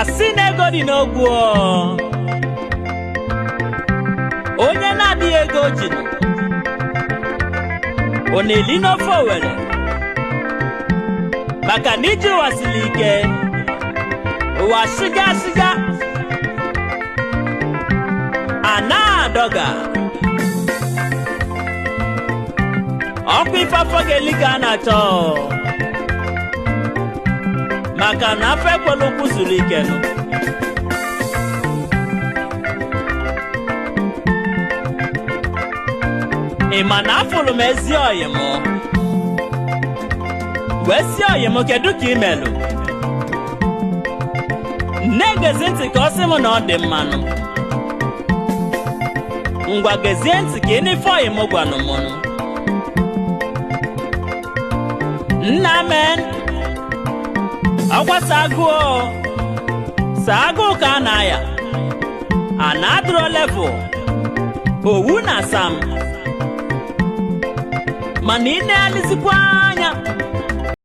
asị na ego dị n'ogwu onye na-adịghị ego ji ọ na-eli n'ofe Owere maka na iji ụwa siri ike ụwa shiga a na-adọga ọkwa ife afọ ga-eli ka a na-achọ maka na afọ ekwela ukwu zuru ike nụ ị ma na afụrụ m ezi ọyị m wee si ọyị m kedu ka imelụ na-egezi ntị ka ọ sị m na ọ dị mmanụ ngwa gezie ntị ka ị n'ife ọyị m gwanụ m nna men ọgwa sagụụ ka a na-aya a na-adụrọ level owu na sam mana ị na-alizikwa anya